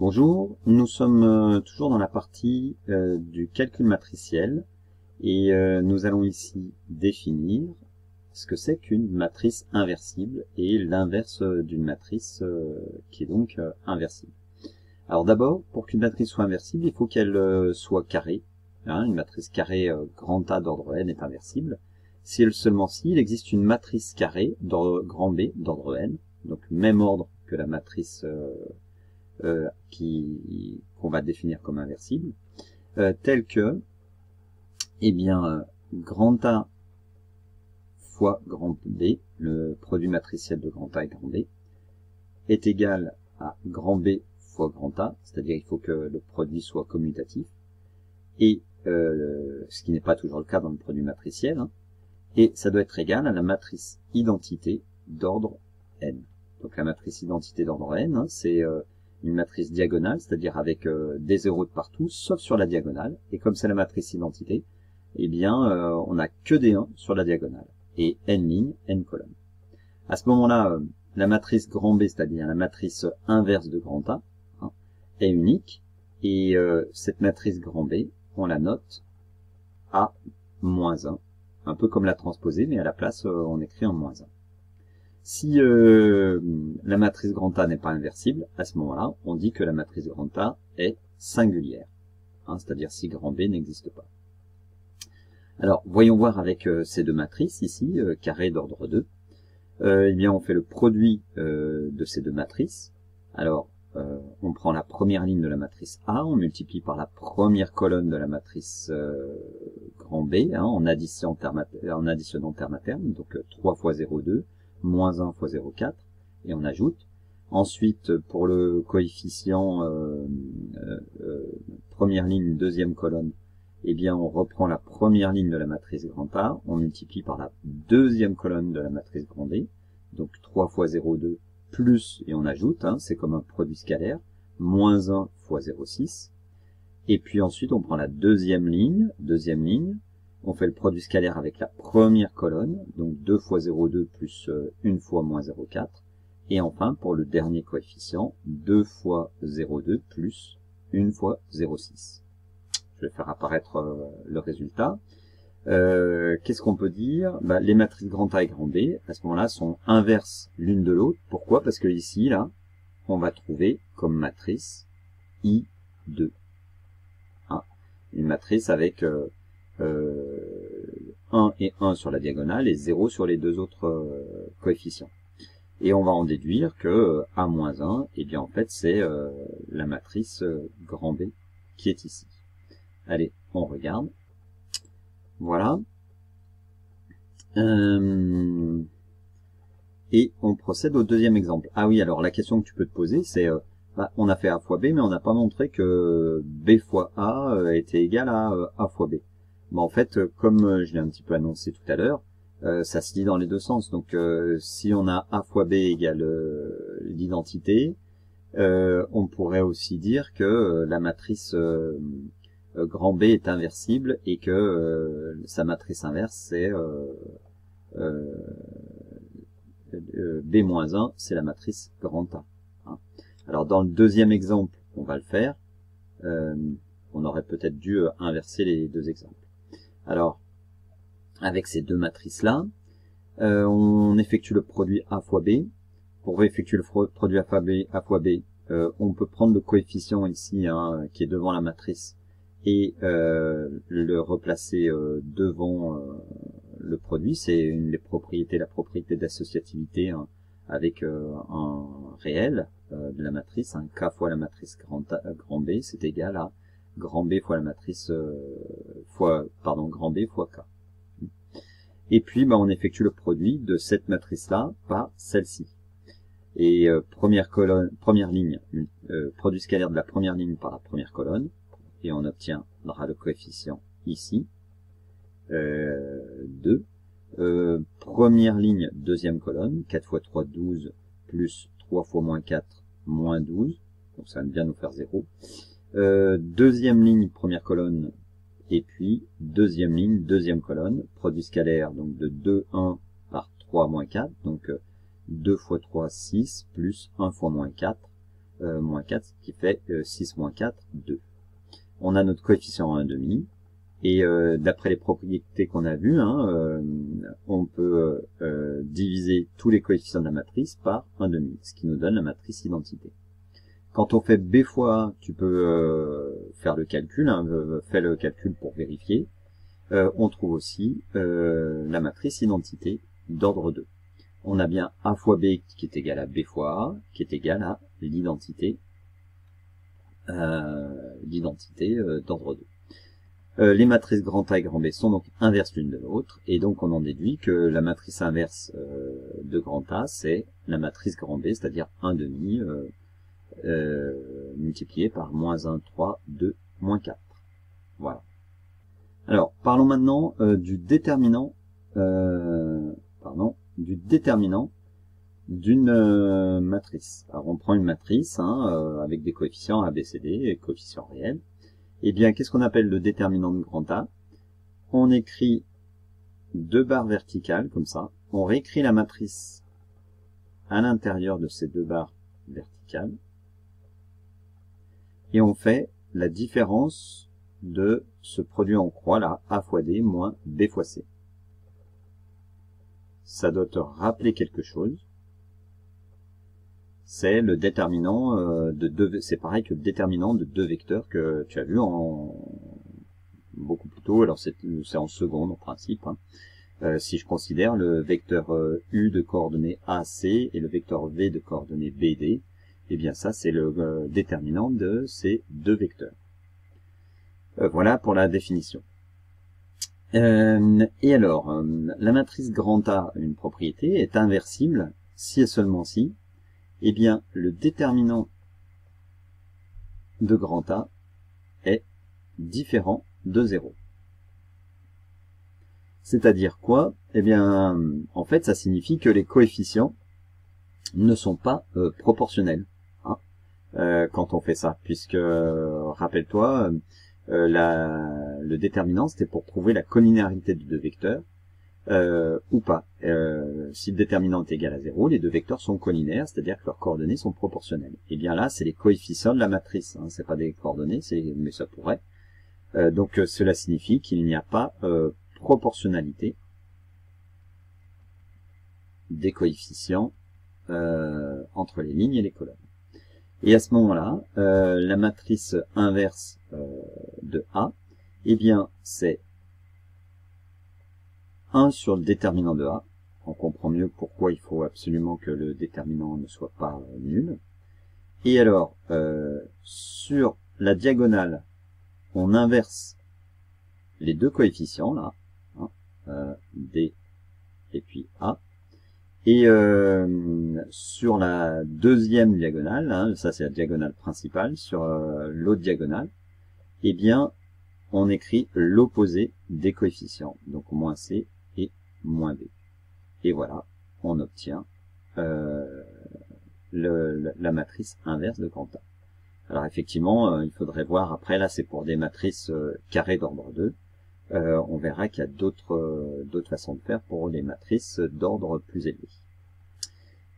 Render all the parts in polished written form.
Bonjour, nous sommes toujours dans la partie du calcul matriciel et nous allons ici définir ce que c'est qu'une matrice inversible et l'inverse d'une matrice qui est donc inversible. Alors d'abord, pour qu'une matrice soit inversible, il faut qu'elle soit carrée. Une matrice carrée grand A d'ordre n est inversible. Seulement si il existe une matrice carrée d'ordre grand B d'ordre n, donc même ordre que la matrice qu'on va définir comme inversible, telle que, grand A fois grand B, le produit matriciel de grand A et grand B, est égal à grand B fois grand A, c'est-à-dire il faut que le produit soit commutatif, et ce qui n'est pas toujours le cas dans le produit matriciel, et ça doit être égal à la matrice identité d'ordre n. Donc la matrice identité d'ordre n, c'est une matrice diagonale, c'est-à-dire avec des zéros de partout, sauf sur la diagonale. Et comme c'est la matrice identité, on n'a que des 1 sur la diagonale. Et n lignes, n colonnes. À ce moment-là, la matrice grand B, c'est-à-dire la matrice inverse de grand A, est unique. Et cette matrice grand B, on la note à -1. Un peu comme la transposée, mais à la place, on écrit en -1. Si la matrice grand A n'est pas inversible, à ce moment-là, on dit que la matrice grand A est singulière, c'est-à-dire si grand B n'existe pas. Alors, voyons voir avec ces deux matrices ici, carré d'ordre 2. On fait le produit de ces deux matrices. Alors, on prend la première ligne de la matrice A, on multiplie par la première colonne de la matrice grand B, en additionnant terme à terme, donc 3 fois 0,2, moins 1 fois 0,4, et on ajoute. Ensuite, pour le coefficient première ligne, deuxième colonne, on reprend la première ligne de la matrice grand A, on multiplie par la deuxième colonne de la matrice grand B, donc 3 fois 0,2 plus, et on ajoute, c'est comme un produit scalaire, moins 1 fois 0,6, et puis ensuite on prend la deuxième ligne, on fait le produit scalaire avec la première colonne, donc 2 fois 0,2 plus 1 fois moins 0,4, et enfin pour le dernier coefficient, 2 fois 0,2 plus 1 fois 0,6. Je vais faire apparaître le résultat. Qu'est-ce qu'on peut dire? Les matrices grand A et grand B, à ce moment-là, sont inverses l'une de l'autre. Pourquoi? Parce que ici, là, on va trouver comme matrice I2. Une matrice avec 1 et 1 sur la diagonale et 0 sur les deux autres coefficients. Et on va en déduire que A-1, en fait, c'est la matrice grand B qui est ici. Allez, on regarde. Voilà. Et on procède au deuxième exemple. Ah oui, alors la question que tu peux te poser, c'est on a fait A fois B, mais on n'a pas montré que B fois A était égal à A fois B. En fait, comme je l'ai un petit peu annoncé tout à l'heure, ça se dit dans les deux sens. Donc si on a A fois B égale l'identité, on pourrait aussi dire que la matrice grand B est inversible et que sa matrice inverse c'est B-1, c'est la matrice grand A. Alors dans le deuxième exemple, on va le faire. On aurait peut-être dû inverser les deux exemples. Alors, avec ces deux matrices-là, on effectue le produit A fois B. Pour effectuer le produit A fois B, on peut prendre le coefficient ici qui est devant la matrice et le replacer devant le produit. C'est une des propriétés, la propriété d'associativité avec un réel de la matrice. K fois la matrice grand B, c'est égal à grand B fois la matrice grand B fois K. Et puis on effectue le produit de cette matrice-là par celle-ci. Et première ligne, produit scalaire de la première ligne par la première colonne, et on obtiendra le coefficient ici, 2. Première ligne, deuxième colonne, 4 fois 3, 12, plus 3 fois moins 4, moins 12, donc ça va bien nous faire 0. Deuxième ligne, première colonne, et puis deuxième ligne, deuxième colonne, produit scalaire donc de 2, 1 par 3 moins 4, donc 2 fois 3, 6, plus 1 fois moins 4, moins 4, ce qui fait 6 moins 4, 2. On a notre coefficient à 1,5. Et d'après les propriétés qu'on a vues, on peut diviser tous les coefficients de la matrice par 1,5, ce qui nous donne la matrice identité. Quand on fait B fois A, tu peux faire le calcul, fais le calcul pour vérifier. On trouve aussi la matrice identité d'ordre 2. On a bien A fois B qui est égal à B fois A, qui est égal à l'identité d'ordre 2. Les matrices grand A et grand B sont donc inverses l'une de l'autre, et donc on en déduit que la matrice inverse de grand A, c'est la matrice grand B, c'est-à-dire 1,5 multiplié par moins 1, 3, 2, moins 4. Voilà. Alors, parlons maintenant du déterminant d'une matrice. Alors, on prend une matrice avec des coefficients A, B, C, D, et coefficients réels. Eh bien, qu'est-ce qu'on appelle le déterminant de grand A? On écrit deux barres verticales, comme ça. On réécrit la matrice à l'intérieur de ces deux barres verticales. Et on fait la différence de ce produit en croix, là, A fois D moins B fois C. Ça doit te rappeler quelque chose. C'est le déterminant c'est pareil que le déterminant de deux vecteurs que tu as vu beaucoup plus tôt. Alors c'est en seconde en principe. Si je considère le vecteur U de coordonnées AC et le vecteur V de coordonnées BD, eh bien ça c'est le déterminant de ces deux vecteurs. Voilà pour la définition. Et alors, la matrice grand A, une propriété, est inversible si et seulement si, eh bien, le déterminant de grand A est différent de 0. C'est-à-dire quoi? Eh bien, en fait, ça signifie que les coefficients ne sont pas proportionnels quand on fait ça, puisque, rappelle-toi, le déterminant, c'était pour trouver la collinéarité de deux vecteurs, ou pas. Si le déterminant est égal à 0, les deux vecteurs sont collinaires, c'est-à-dire que leurs coordonnées sont proportionnelles. Et bien là, c'est les coefficients de la matrice, c'est pas des coordonnées, mais ça pourrait. Donc cela signifie qu'il n'y a pas proportionnalité des coefficients entre les lignes et les colonnes. Et à ce moment-là, la matrice inverse de A, eh bien, c'est 1 sur le déterminant de A. On comprend mieux pourquoi il faut absolument que le déterminant ne soit pas nul. Et alors, sur la diagonale, on inverse les deux coefficients, là, D et puis A. Et sur la deuxième diagonale, ça c'est la diagonale principale, sur l'autre diagonale, eh bien, on écrit l'opposé des coefficients, donc moins C et moins B. Et voilà, on obtient la matrice inverse de grand A. Alors effectivement, il faudrait voir après, là c'est pour des matrices carrées d'ordre 2, on verra qu'il y a d'autres façons de faire pour les matrices d'ordre plus élevé.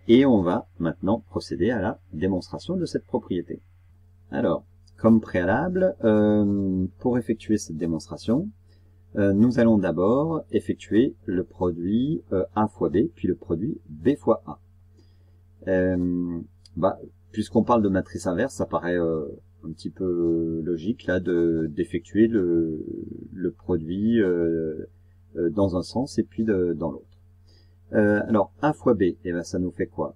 Et on va maintenant procéder à la démonstration de cette propriété. Alors, comme préalable, pour effectuer cette démonstration, nous allons d'abord effectuer le produit A fois B, puis le produit B fois A. Puisqu'on parle de matrice inverse, ça paraît un petit peu logique là d'effectuer le produit dans un sens et puis dans l'autre. Alors A fois B, eh ben, ça nous fait quoi?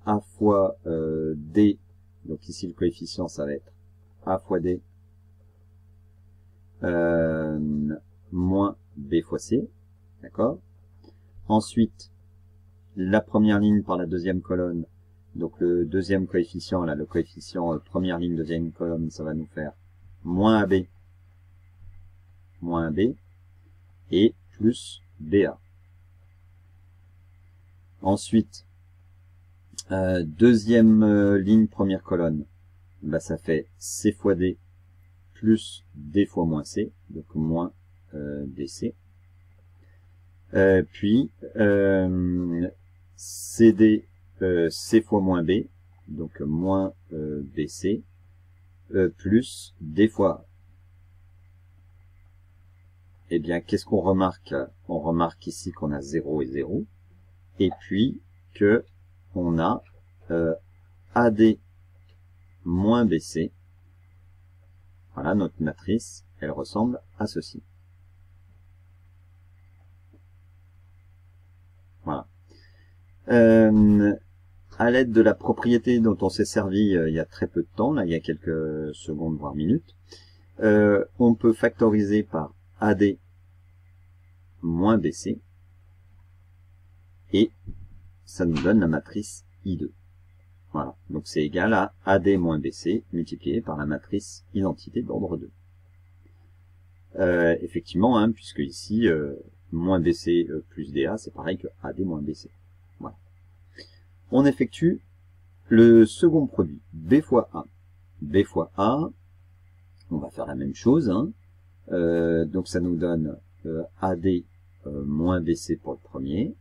A fois D, donc ici le coefficient ça va être A fois D moins B fois C, d'accord? Ensuite, la première ligne par la deuxième colonne, donc le deuxième coefficient, là, le coefficient première ligne, deuxième colonne, ça va nous faire moins AB et plus BA. Ensuite, deuxième ligne, première colonne, ça fait C fois D plus D fois moins C, donc moins DC. Puis CD C fois moins B, donc moins BC, plus D fois A. Eh bien, qu'est-ce qu'on remarque? On remarque ici qu'on a 0 et 0, et puis que on a AD moins BC. Voilà, notre matrice, elle ressemble à ceci. Voilà. À l'aide de la propriété dont on s'est servi il y a très peu de temps, là, il y a quelques secondes voire minutes, on peut factoriser par AD moins BC, et ça nous donne la matrice I2. Voilà, donc c'est égal à AD moins BC multiplié par la matrice identité d'ordre 2. Effectivement, hein, puisque ici, moins BC plus DA, c'est pareil que AD moins BC. Voilà. On effectue le second produit, B fois A. B fois A, on va faire la même chose, hein. Donc ça nous donne AD moins BC pour le premier.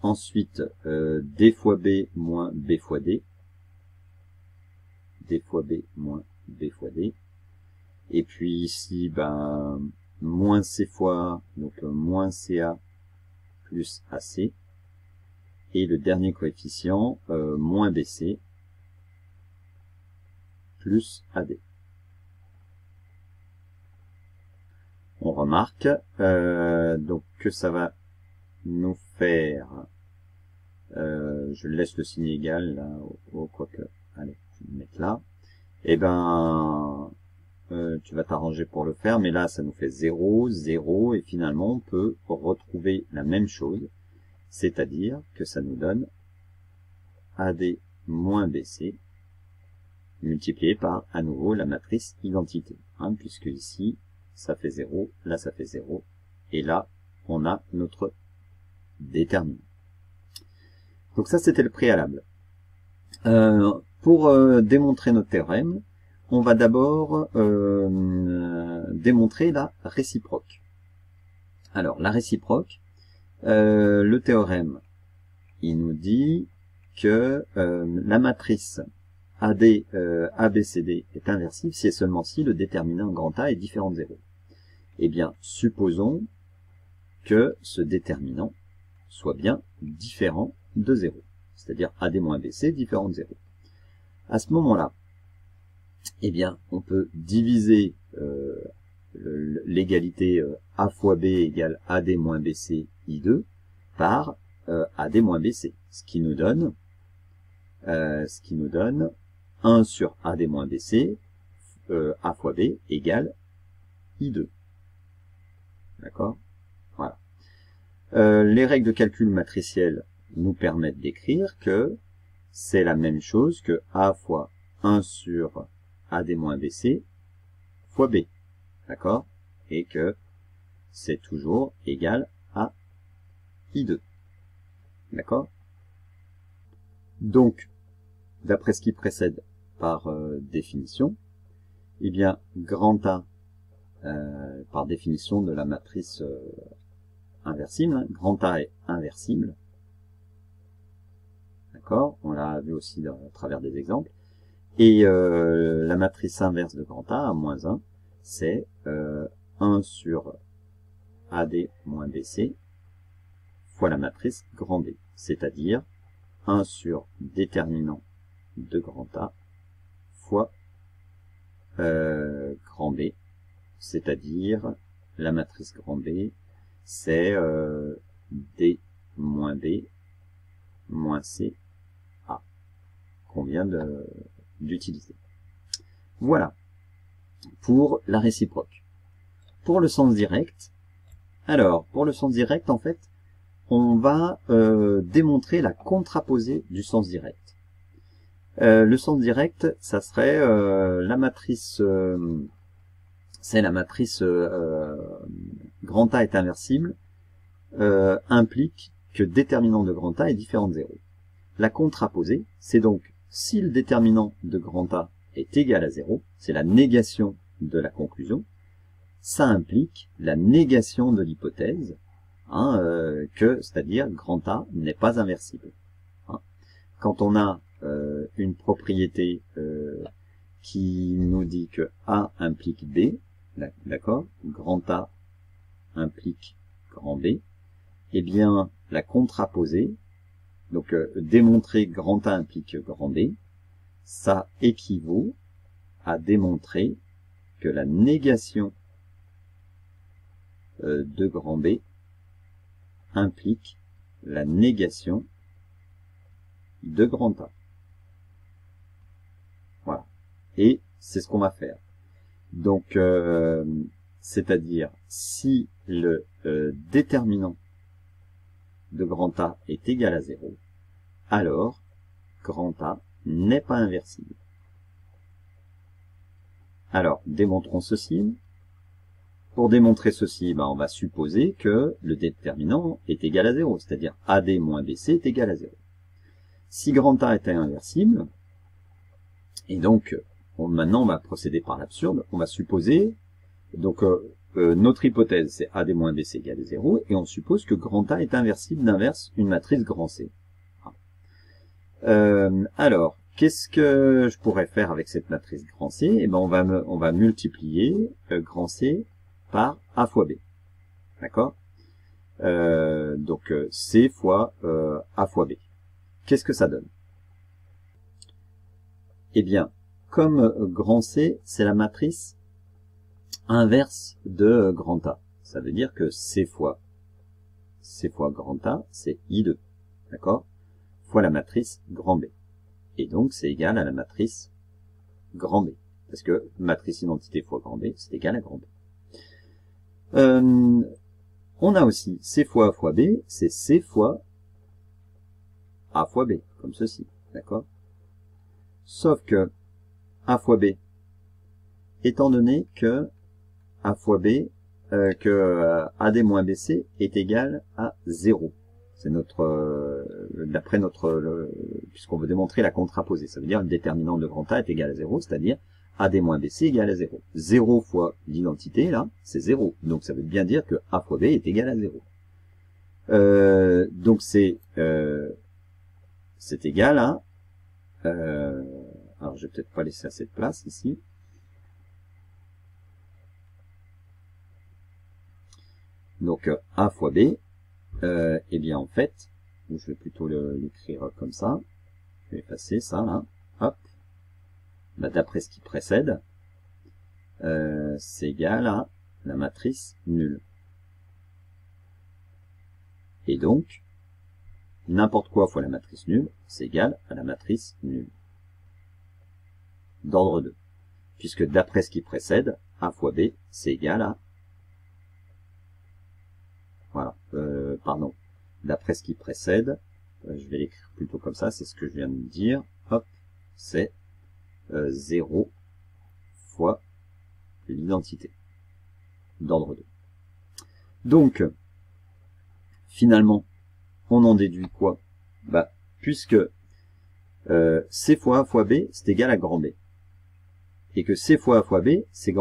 Ensuite, D fois B moins B fois D. D fois B moins B fois D. Et puis ici, ben, moins C fois A, donc moins CA plus AC. Et le dernier coefficient, moins BC plus AD. On remarque donc que ça va nous faire, je laisse le signe égal là, quoique, allez, je vais le mettre là, et ben tu vas t'arranger pour le faire, mais là ça nous fait 0, 0, et finalement on peut retrouver la même chose, c'est-à-dire que ça nous donne AD moins BC multiplié par à nouveau la matrice identité, hein, puisque ici ça fait 0, là ça fait 0, et là on a notre déterminant. Donc ça c'était le préalable. Pour démontrer notre théorème, on va d'abord démontrer la réciproque. Alors la réciproque, le théorème, il nous dit que la matrice AD ABCD est inversible si et seulement si le déterminant grand A est différent de 0. Eh bien, supposons que ce déterminant soit bien différent de 0, c'est-à-dire AD moins BC différent de 0. À ce moment-là, eh bien, on peut diviser l'égalité A fois B égale AD moins BC I2 par AD moins BC, ce qui nous donne 1 sur AD moins BC A fois B égale I2. D'accord? Voilà. Les règles de calcul matriciel nous permettent d'écrire que c'est la même chose que A fois 1 sur AD moins BC fois B. D'accord? Et que c'est toujours égal à I2. D'accord? Donc, d'après ce qui précède par définition, eh bien, grand A, par définition de la matrice inversible, hein, grand A est inversible. D'accord? On l'a vu aussi à travers des exemples. Et la matrice inverse de grand A, moins 1, c'est 1 sur AD moins BC fois la matrice grand B, c'est-à-dire 1 sur déterminant de grand A fois grand B, c'est-à-dire la matrice grand B, c'est D moins B moins C A, qu'on vient d'utiliser. Voilà, pour la réciproque. Pour le sens direct, alors, pour le sens direct, en fait, on va démontrer la contraposée du sens direct. Le sens direct, ça serait la matrice, c'est la matrice grand A est inversible, implique que déterminant de grand A est différent de 0. La contraposée, c'est donc si le déterminant de grand A est égal à 0, c'est la négation de la conclusion, ça implique la négation de l'hypothèse, hein, c'est-à-dire grand A n'est pas inversible. Hein. quand on a une propriété qui nous dit que A implique B, d'accord, grand A implique grand B, eh bien la contraposée, donc démontrer grand A implique grand B, ça équivaut à démontrer que la négation de grand B implique la négation de grand A. Voilà. Et c'est ce qu'on va faire. Donc, c'est-à-dire, si le déterminant de grand A est égal à 0, alors grand A n'est pas inversible. Alors, démontrons ceci. Pour démontrer ceci, on va supposer que le déterminant est égal à 0, c'est-à-dire AD moins BC est égal à 0. Si grand A était inversible, et donc maintenant on va procéder par l'absurde, on va supposer, donc notre hypothèse c'est AD moins BC égale à 0, et on suppose que grand A est inversible d'inverse une matrice grand C. Alors, qu'est-ce que je pourrais faire avec cette matrice grand C? Eh ben, on va multiplier grand C par A fois B. D'accord? Donc, C fois A fois B. Qu'est-ce que ça donne? Eh bien, comme grand C, c'est la matrice inverse de grand A. Ça veut dire que C fois grand A, c'est I2. D'accord? Fois la matrice grand B. Et donc, c'est égal à la matrice grand B. Parce que matrice identité fois grand B, c'est égal à grand B. On a aussi C fois A fois B, c'est C fois A fois B, comme ceci. D'accord? Sauf que A fois B, étant donné que A fois B, AD moins BC est égal à 0. C'est notre, d'après notre, puisqu'on veut démontrer la contraposée. Ça veut dire le déterminant de grand A est égal à 0, c'est-à-dire AD moins BC égale à 0. 0 fois l'identité, là, c'est 0. Donc ça veut bien dire que A fois B est égal à 0. Donc c'est égal à, alors je vais peut-être pas laisser assez de place ici. Donc A fois B, eh bien en fait, je vais plutôt l'écrire comme ça. Je vais effacer ça là. Hop. D'après ce qui précède, c'est égal à la matrice nulle. Et donc, n'importe quoi fois la matrice nulle, c'est égal à la matrice nulle. D'ordre 2. Puisque d'après ce qui précède, A fois B, c'est égal à... Voilà, pardon. D'après ce qui précède, je vais l'écrire plutôt comme ça, c'est ce que je viens de dire. Hop, c'est 0 fois l'identité. D'ordre 2. Donc, finalement, on en déduit quoi? Bah, puisque C fois A fois B, c'est égal à grand B. Et que C fois A fois B, c'est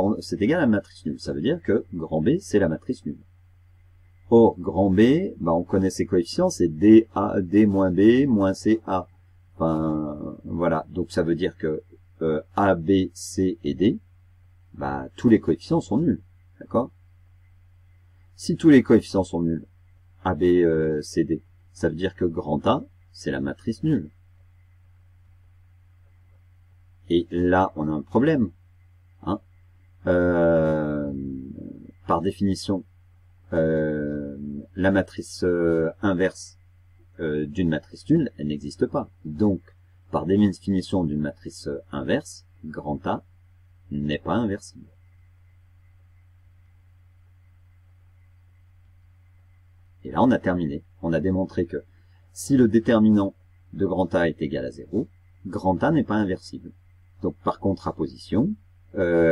égal à la matrice nulle. Ça veut dire que grand B, c'est la matrice nulle. Or, grand B, bah, on connaît ses coefficients, c'est D moins B moins C A. Enfin, voilà. Donc, ça veut dire que A, B, C et D, bah, tous les coefficients sont nuls. D'accord? Si tous les coefficients sont nuls, A, B, C, D, ça veut dire que grand A, c'est la matrice nulle. Et là, on a un problème. Hein. Par définition, la matrice inverse d'une matrice nulle, elle n'existe pas. Donc, par définition d'une matrice inverse, grand A n'est pas inversible. Et là, on a terminé. On a démontré que si le déterminant de grand A est égal à 0, grand A n'est pas inversible. Donc, par contraposition,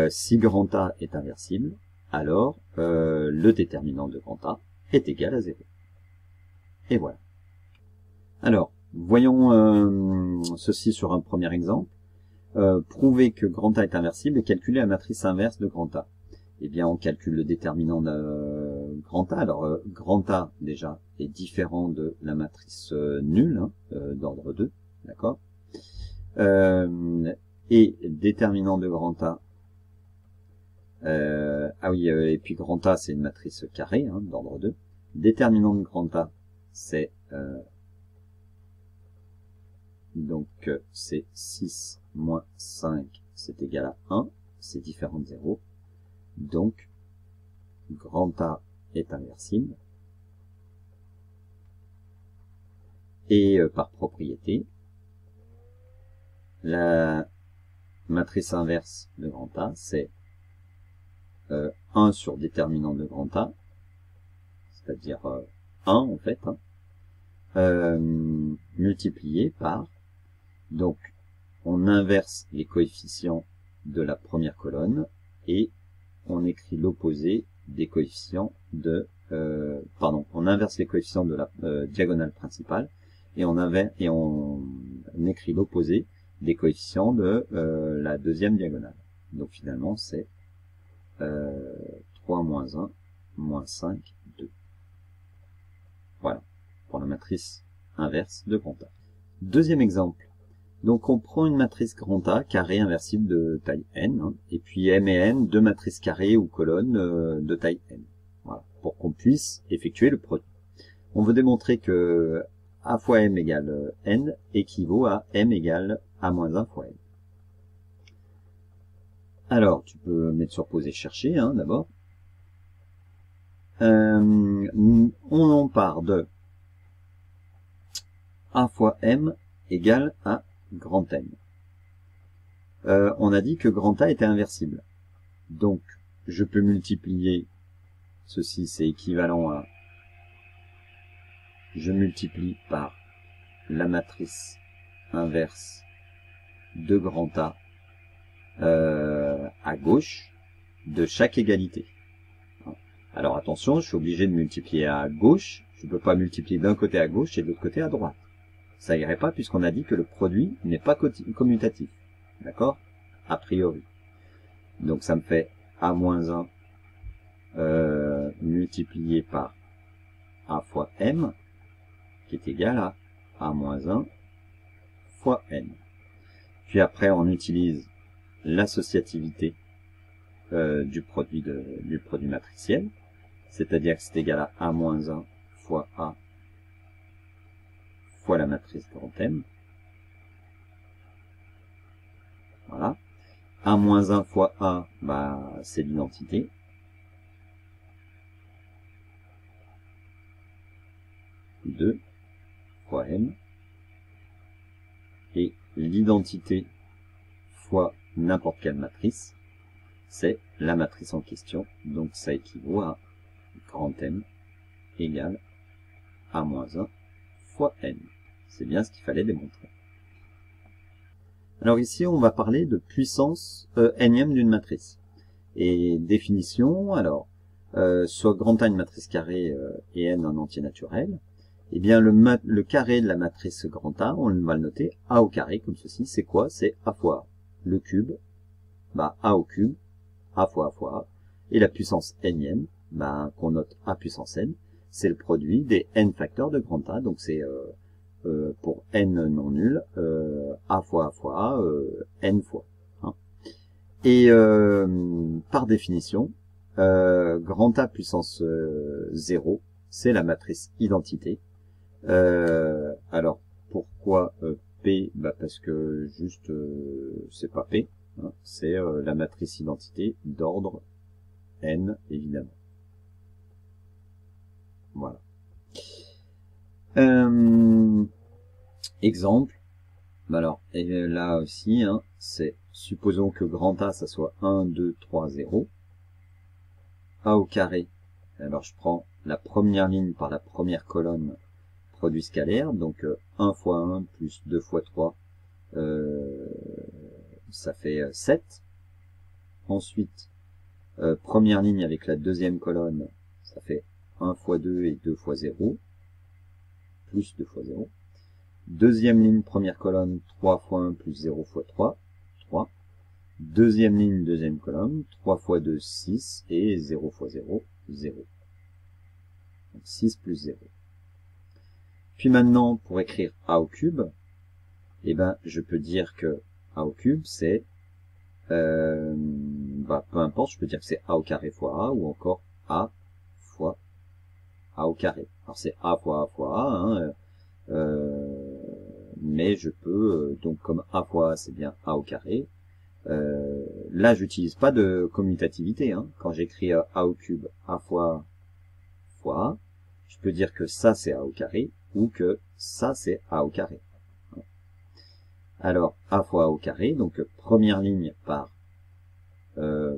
si grand A est inversible, alors le déterminant de grand A est égal à 0. Et voilà. Alors, voyons ceci sur un premier exemple. Prouver que grand A est inversible et calculer la matrice inverse de grand A. Eh bien, on calcule le déterminant de grand A. Alors, grand A, déjà, est différent de la matrice nulle, hein, d'ordre 2. D'accord. Et déterminant de grand A, ah oui, et puis grand A c'est une matrice carrée, hein, d'ordre 2. Déterminant de grand A, c'est donc c'est 6 moins 5, c'est égal à 1, c'est différent de 0. Donc, grand A est inversible. Et par propriété, la matrice inverse de grand A, c'est 1 sur déterminant de grand A, c'est-à-dire 1 en fait, hein, multiplié par, donc on inverse les coefficients de la première colonne et on écrit l'opposé des coefficients de, on inverse les coefficients de la diagonale principale et on écrit l'opposé des coefficients de la deuxième diagonale. Donc finalement c'est 3 moins 1 moins 5, 2. Voilà, pour la matrice inverse de grand A. Deuxième exemple. Donc on prend une matrice grand A carrée inversible de taille n, hein, et puis m et n, deux matrices carrées ou colonnes de taille n. Voilà, pour qu'on puisse effectuer le produit. On veut démontrer que a fois m égale n équivaut à m égale a moins 1 fois n. Alors, tu peux mettre sur pause et chercher, hein, d'abord. On en part de a fois m égale à grand N. On a dit que grand A était inversible. Donc, je peux multiplier, ceci c'est équivalent à, je multiplie par la matrice inverse de grand A à gauche de chaque égalité. Alors attention, je suis obligé de multiplier à gauche, je ne peux pas multiplier d'un côté à gauche et de l'autre côté à droite. Ça irait pas puisqu'on a dit que le produit n'est pas commutatif. D'accord? A priori. Donc ça me fait a moins 1 multiplié par a fois m qui est égal à a moins 1 fois n. Puis après on utilise l'associativité du produit matriciel, c'est-à-dire que c'est égal à a moins 1 fois a fois la matrice grand M. Voilà. A moins 1 fois A, bah, c'est l'identité. Deux fois M. Et l'identité fois n'importe quelle matrice, c'est la matrice en question. Donc ça équivaut à grand M égale A moins 1 fois N. C'est bien ce qu'il fallait démontrer. Alors ici, on va parler de puissance nème d'une matrice. Et définition, alors, soit grand A une matrice carrée et n un entier naturel, eh bien le carré de la matrice grand A, on va le noter A au carré, comme ceci, c'est quoi? C'est A fois A. Le cube, bah A au cube, A fois A. Et la puissance nème, bah, qu'on note A puissance n, c'est le produit des n facteurs de grand A, donc c'est pour n non nul, A fois A, n fois. Hein. Et par définition, grand A puissance 0, c'est la matrice identité. Alors, pourquoi P? Bah parce que juste, c'est pas P, hein, c'est la matrice identité d'ordre n, évidemment. Voilà. Exemple, alors, et là aussi, hein, c'est, supposons que grand A, ça soit 1, 2, 3, 0. A au carré, alors je prends la première ligne par la première colonne, produit scalaire, donc 1 fois 1 plus 2 fois 3, ça fait 7. Ensuite, première ligne avec la deuxième colonne, ça fait 1 fois 2 et 2 fois 0, plus 2 fois 0. Deuxième ligne, première colonne, 3 fois 1 plus 0 fois 3, 3. Deuxième ligne, deuxième colonne, 3 fois 2, 6, et 0 fois 0, 0. Donc 6 plus 0. Puis maintenant, pour écrire A au cube, eh ben, je peux dire que a au cube, c'est, peu importe, je peux dire que c'est a au carré fois a, ou encore a fois a au carré. Alors c'est a fois a fois a, hein, mais je peux, donc comme a fois a, c'est bien a au carré. Là, j'utilise pas de commutativité, hein. Quand j'écris a au cube, a fois a, je peux dire que ça c'est a au carré, ou que ça c'est a au carré. Alors, a fois a au carré, donc première ligne par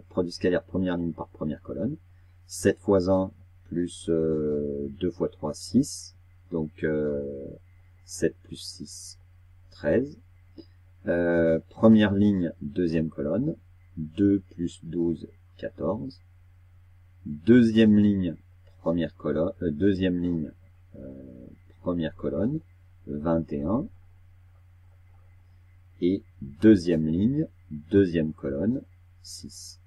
produit scalaire, première ligne par première colonne. 7 fois 1 plus 2 fois 3, 6. Donc 7 plus 6, 13. Première ligne, deuxième colonne. 2 plus 12, 14. Deuxième ligne, première colonne. Première colonne, 21. Et deuxième ligne, deuxième colonne, 6.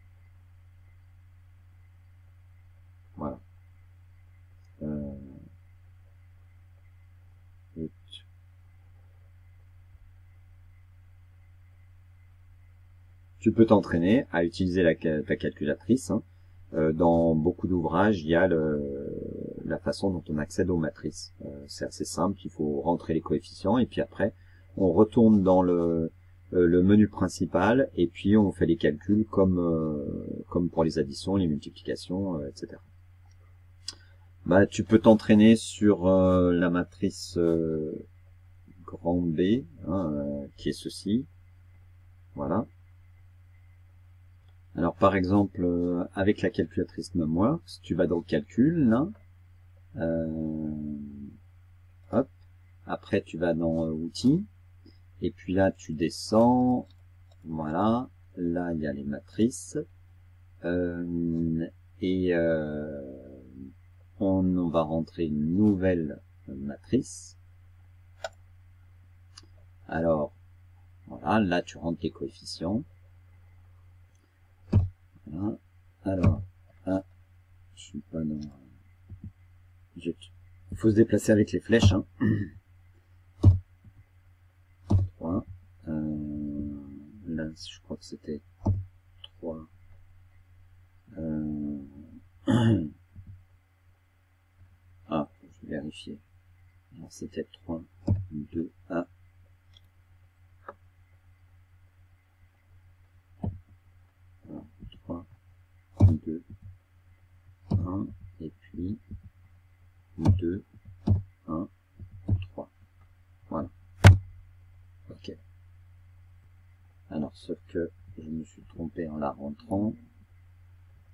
Voilà. Tu peux t'entraîner à utiliser ta calculatrice. Hein. Dans beaucoup d'ouvrages, il y a la façon dont on accède aux matrices. C'est assez simple, il faut rentrer les coefficients et puis après, on retourne dans le menu principal et puis on fait les calculs comme pour les additions, les multiplications, etc. Bah, tu peux t'entraîner sur la matrice grand B, hein, qui est ceci. Voilà. Alors par exemple, avec la calculatrice NumWorks, tu vas dans calcul, là. Hop. Après tu vas dans outils. Et puis là tu descends. Voilà. Là il y a les matrices. On va rentrer une nouvelle matrice. Alors, voilà, là tu rentres les coefficients. Voilà. Alors, je suis pas dans... Il faut se déplacer avec les flèches. Hein. 3. Là, je crois que c'était 3. Ah, je vais vérifier. Alors, c'était 3, 2, 1. 3, 2, 1, et puis 2, 1, 3. Voilà. Ok. Alors, sauf que je me suis trompé en la rentrant.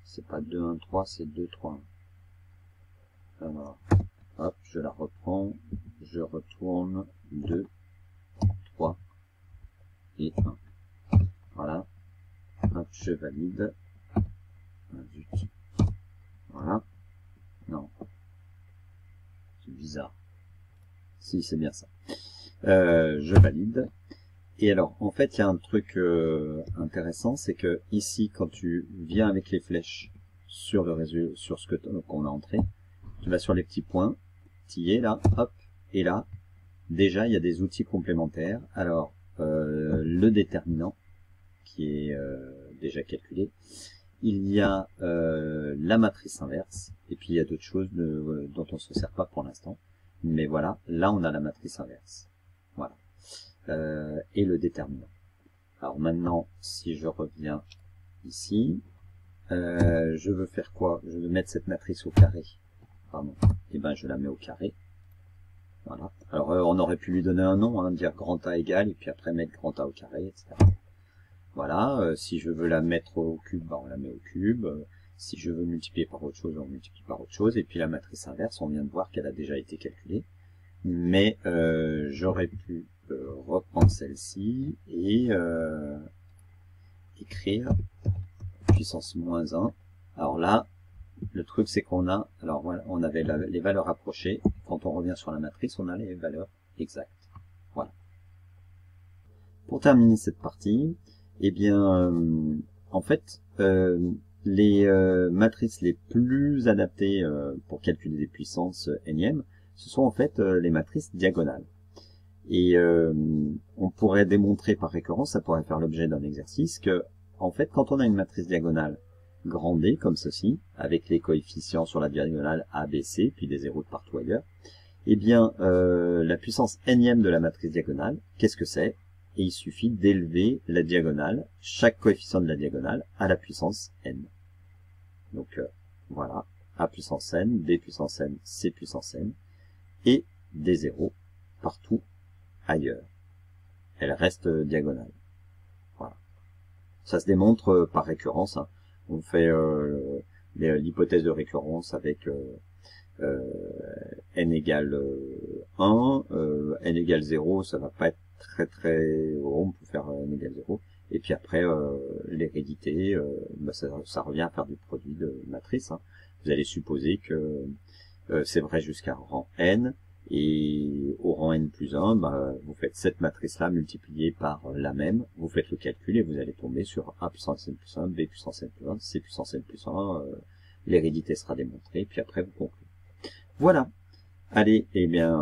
C'est pas 2, 1, 3, c'est 2, 3, 1. Alors, hop, je la reprends. Je retourne 2, 3 et 1. Voilà. Hop, je valide. Zut. Voilà. Non. C'est bizarre. Si, c'est bien ça. Je valide. Et alors, en fait, il y a un truc intéressant, c'est que ici, quand tu viens avec les flèches sur le résultat, sur ce qu'on a entré, tu vas sur les petits points, tu y es là, hop, et là, déjà, il y a des outils complémentaires. Alors, le déterminant, qui est déjà calculé. Il y a la matrice inverse, et puis il y a d'autres choses dont on ne se sert pas pour l'instant. Mais voilà, là on a la matrice inverse. Voilà. Et le déterminant. Alors maintenant, si je reviens ici, je veux faire quoi? Je veux mettre cette matrice au carré. Pardon. Et ben je la mets au carré. Voilà. Alors on aurait pu lui donner un nom, hein, dire grand A égale, et puis après mettre grand A au carré, etc. Voilà, si je veux la mettre au cube, ben on la met au cube. Si je veux multiplier par autre chose, on multiplie par autre chose. Et puis la matrice inverse, on vient de voir qu'elle a déjà été calculée. Mais j'aurais pu reprendre celle-ci et écrire puissance moins 1. Alors là, le truc c'est qu'on a, alors voilà, on avait les valeurs approchées. Quand on revient sur la matrice, on a les valeurs exactes. Voilà. Pour terminer cette partie, eh bien, en fait, les matrices les plus adaptées pour calculer des puissances énièmes, ce sont en fait les matrices diagonales. Et on pourrait démontrer par récurrence, ça pourrait faire l'objet d'un exercice, que en fait, quand on a une matrice diagonale grand D, comme ceci, avec les coefficients sur la diagonale A, B, C, puis des zéros de partout ailleurs, eh bien, la puissance n-ième de la matrice diagonale, qu'est-ce que c'est? Et il suffit d'élever la diagonale, chaque coefficient de la diagonale, à la puissance n. Donc, voilà, A puissance n, B puissance n, C puissance n, et des zéros partout ailleurs. Elle reste diagonale. Voilà. Ça se démontre par récurrence, hein. On fait l'hypothèse de récurrence avec n égale 1, n égale 0, ça va pas être très on peut faire n égale 0, et puis après l'hérédité, ça revient à faire du produit de matrice, hein. Vous allez supposer que c'est vrai jusqu'à rang n, et au rang n plus 1, vous faites cette matrice-là multipliée par la même, vous faites le calcul et vous allez tomber sur A puissance n plus 1, B puissance n plus 1, C puissance n plus 1, l'hérédité sera démontrée, puis après vous concluez. Voilà. Allez, eh bien,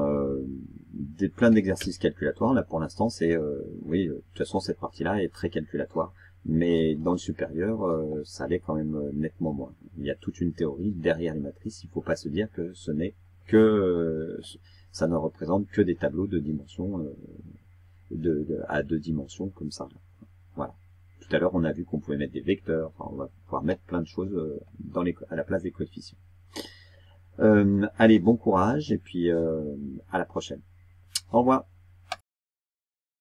plein d'exercices calculatoires. Là, pour l'instant, c'est, oui, de toute façon, cette partie-là est très calculatoire. Mais dans le supérieur, ça l'est quand même nettement moins. Il y a toute une théorie derrière les matrices. Il ne faut pas se dire que ce n'est que, ça ne représente que des tableaux de dimensions, à 2 dimensions comme ça. Voilà. Tout à l'heure, on a vu qu'on pouvait mettre des vecteurs. Enfin, on va pouvoir mettre plein de choses à la place des coefficients. Allez, bon courage et puis à la prochaine. Au revoir.